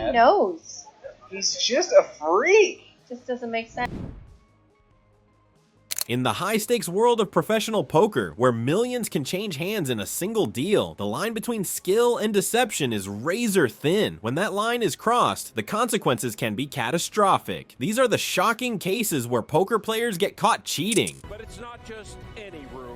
he knows? He's just a freak. Just doesn't make sense. In the high-stakes world of professional poker, where millions can change hands in a single deal, the line between skill and deception is razor thin. When that line is crossed, the consequences can be catastrophic. These are the shocking cases where poker players get caught cheating. But it's not just any room.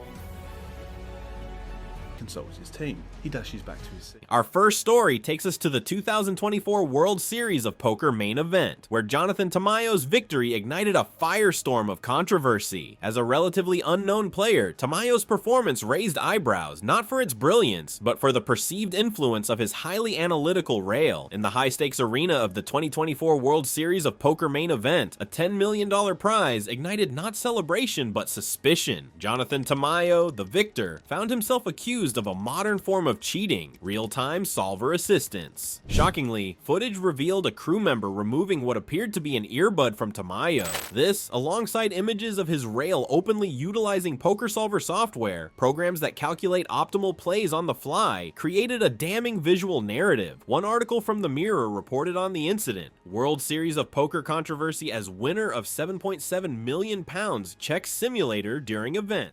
Consults his team. He dashes back to his seat. Our first story takes us to the 2024 World Series of Poker main event, where Jonathan Tamayo's victory ignited a firestorm of controversy. As a relatively unknown player, Tamayo's performance raised eyebrows, not for its brilliance, but for the perceived influence of his highly analytical rail. In the high-stakes arena of the 2024 World Series of Poker main event, a $10 million prize ignited not celebration but suspicion. Jonathan Tamayo, the victor, found himself accused of a modern form of cheating, real-time solver assistance. Shockingly, footage revealed a crew member removing what appeared to be an earbud from Tamayo. This, alongside images of his rail openly utilizing poker solver software, programs that calculate optimal plays on the fly, created a damning visual narrative. One article from The Mirror reported on the incident. World Series of Poker controversy as winner of £7.7 million check simulator during event.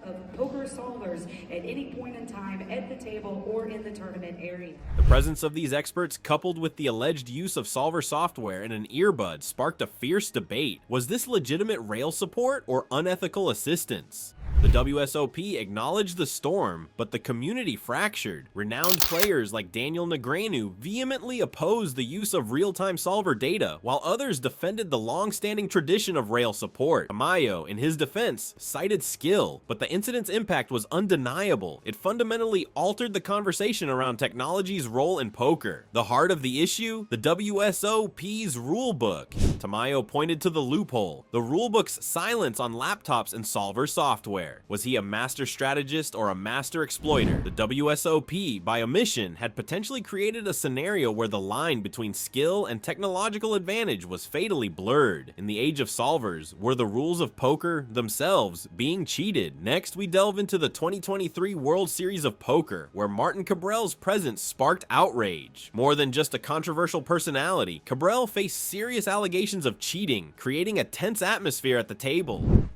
Of poker solvers at any point in time at the table or in the tournament area. The presence of these experts, coupled with the alleged use of solver software and an earbud, sparked a fierce debate. Was this legitimate rail support or unethical assistance? The WSOP acknowledged the storm, but the community fractured. Renowned players like Daniel Negreanu vehemently opposed the use of real-time solver data, while others defended the long-standing tradition of rail support. Tamayo, in his defense, cited skill, but the incident's impact was undeniable. It fundamentally altered the conversation around technology's role in poker. The heart of the issue? The WSOP's rulebook. Tamayo pointed to the loophole, the rulebook's silence on laptops and solver software. Was he a master strategist or a master exploiter? The WSOP, by omission, had potentially created a scenario where the line between skill and technological advantage was fatally blurred. In the age of solvers, were the rules of poker themselves being cheated? Next, we delve into the 2023 World Series of Poker, where Martin Cabral's presence sparked outrage. More than just a controversial personality, Cabral faced serious allegations of cheating, creating a tense atmosphere at the table.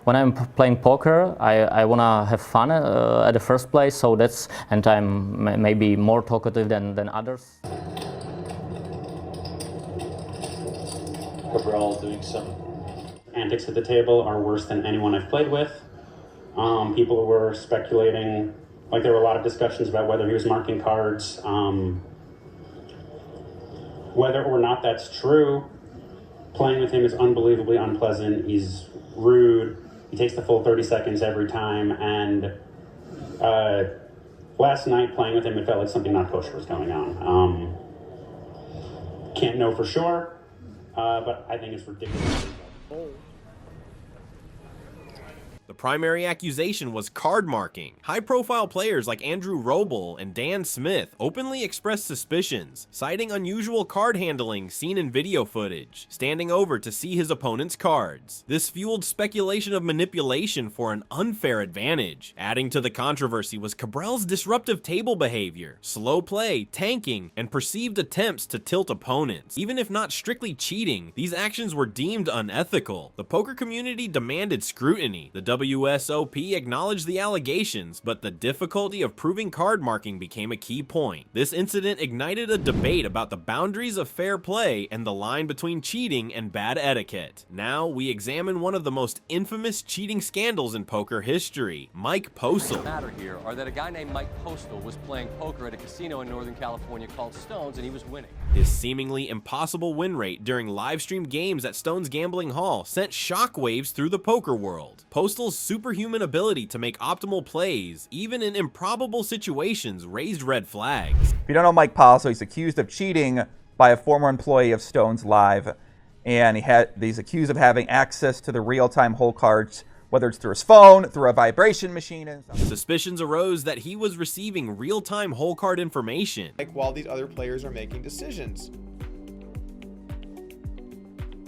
When I'm playing poker, I want to have fun at the first place, so that's, and I'm maybe more talkative than others. Cabral doing some antics at the table are worse than anyone I've played with. People were speculating, like there were a lot of discussions about whether he was marking cards, whether or not that's true. Playing with him is unbelievably unpleasant. He's rude. He takes the full 30 seconds every time, and last night playing with him, it felt like something not kosher was going on. Can't know for sure, but I think it's ridiculous. The primary accusation was card marking. High-profile players like Andrew Roble and Dan Smith openly expressed suspicions, citing unusual card handling seen in video footage, standing over to see his opponent's cards. This fueled speculation of manipulation for an unfair advantage. Adding to the controversy was Cabral's disruptive table behavior, slow play, tanking, and perceived attempts to tilt opponents. Even if not strictly cheating, these actions were deemed unethical. The poker community demanded scrutiny. The WSOP acknowledged the allegations, but the difficulty of proving card marking became a key point. This incident ignited a debate about the boundaries of fair play and the line between cheating and bad etiquette. Now, we examine one of the most infamous cheating scandals in poker history, Mike Postal. The matter here are that a guy named Mike Postal was playing poker at a casino in Northern California called Stone's, and he was winning. His seemingly impossible win rate during live-streamed games at Stone's Gambling Hall sent shockwaves through the poker world. Postal's superhuman ability to make optimal plays, even in improbable situations, raised red flags. If you don't know Mike Postal, he's accused of cheating by a former employee of Stone's Live, and he's accused of having access to the real-time hole cards, whether it's through his phone, through a vibration machine. And stuff. Suspicions arose that he was receiving real-time hole card information, like while these other players are making decisions.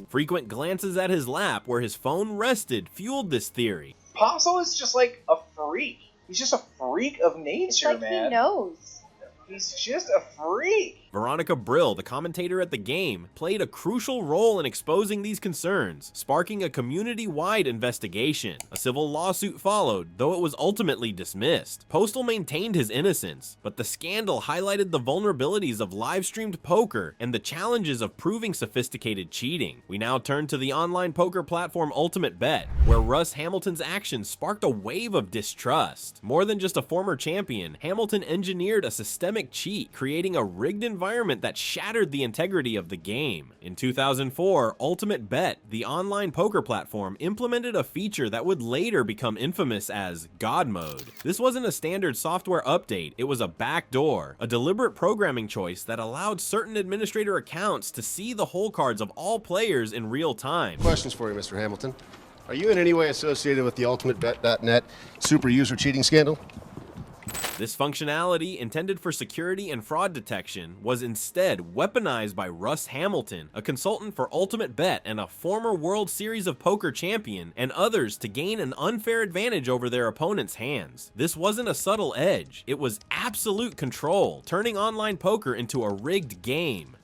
Frequent glances at his lap where his phone rested fueled this theory. Postle is just like a freak. He's just a freak of nature, It's like man. he knows. He's just a freak. Veronica Brill, the commentator at the game, played a crucial role in exposing these concerns, sparking a community-wide investigation. A civil lawsuit followed, though it was ultimately dismissed. Postal maintained his innocence, but the scandal highlighted the vulnerabilities of live-streamed poker and the challenges of proving sophisticated cheating. We now turn to the online poker platform Ultimate Bet, where Russ Hamilton's actions sparked a wave of distrust. More than just a former champion, Hamilton engineered a systemic cheat, creating a rigged environment that shattered the integrity of the game. In 2004, Ultimate Bet, the online poker platform, implemented a feature that would later become infamous as God Mode. This wasn't a standard software update, it was a backdoor, a deliberate programming choice that allowed certain administrator accounts to see the hole cards of all players in real time. Questions for you, Mr. Hamilton. Are you in any way associated with the UltimateBet.net super user cheating scandal? This functionality, intended for security and fraud detection, was instead weaponized by Russ Hamilton, a consultant for Ultimate Bet and a former World Series of Poker champion, and others to gain an unfair advantage over their opponents' hands. This wasn't a subtle edge, it was absolute control, turning online poker into a rigged game.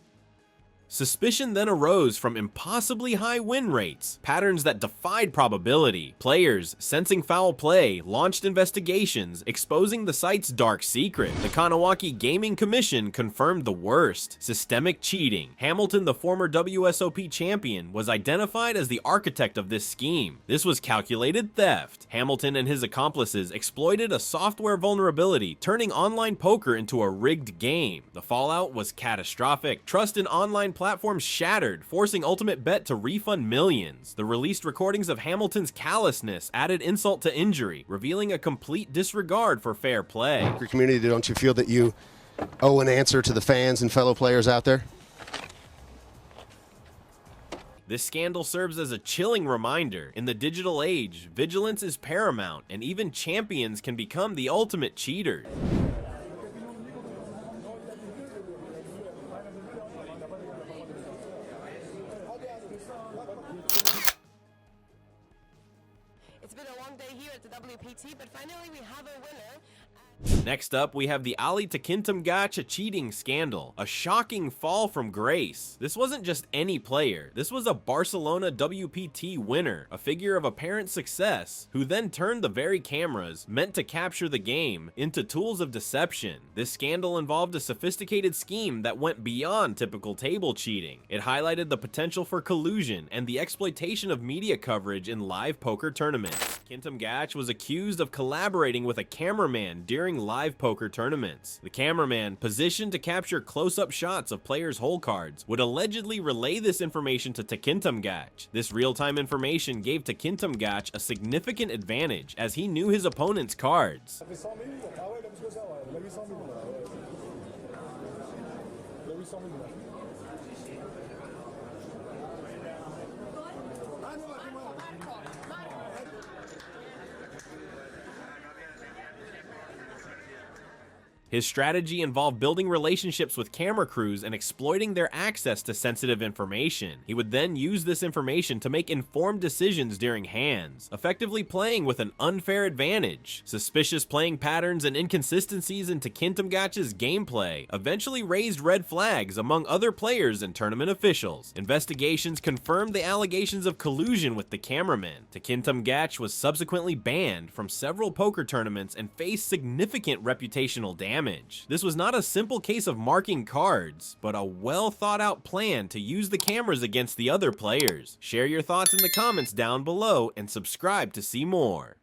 Suspicion then arose from impossibly high win rates, patterns that defied probability. Players, sensing foul play, launched investigations, exposing the site's dark secret. The Kanawaki Gaming Commission confirmed the worst: systemic cheating. Hamilton, the former WSOP champion, was identified as the architect of this scheme. This was calculated theft. Hamilton and his accomplices exploited a software vulnerability, turning online poker into a rigged game. The fallout was catastrophic. Trust in online platforms shattered, forcing Ultimate Bet to refund millions. The released recordings of Hamilton's callousness added insult to injury, revealing a complete disregard for fair play. Your community, don't you feel that you owe an answer to the fans and fellow players out there? This scandal serves as a chilling reminder. In the digital age, vigilance is paramount, and even champions can become the ultimate cheaters. It's been a long day here at the WPT, but finally we have a winner. Next up, we have the Ali Takintam cheating scandal, a shocking fall from grace. This wasn't just any player, this was a Barcelona WPT winner, a figure of apparent success, who then turned the very cameras, meant to capture the game, into tools of deception. This scandal involved a sophisticated scheme that went beyond typical table cheating. It highlighted the potential for collusion and the exploitation of media coverage in live poker tournaments. Kintam Gach was accused of collaborating with a cameraman during live poker tournaments. The cameraman, positioned to capture close-up shots of players' hole cards, would allegedly relay this information to Takintam Gach. This real-time information gave Takintam Gach a significant advantage, as he knew his opponent's cards. His strategy involved building relationships with camera crews and exploiting their access to sensitive information. He would then use this information to make informed decisions during hands, effectively playing with an unfair advantage. Suspicious playing patterns and inconsistencies in Takintam Gach's gameplay eventually raised red flags among other players and tournament officials. Investigations confirmed the allegations of collusion with the cameraman. Takintam Gach was subsequently banned from several poker tournaments and faced significant reputational damage. This was not a simple case of marking cards, but a well thought out plan to use the cameras against the other players. Share your thoughts in the comments down below and subscribe to see more.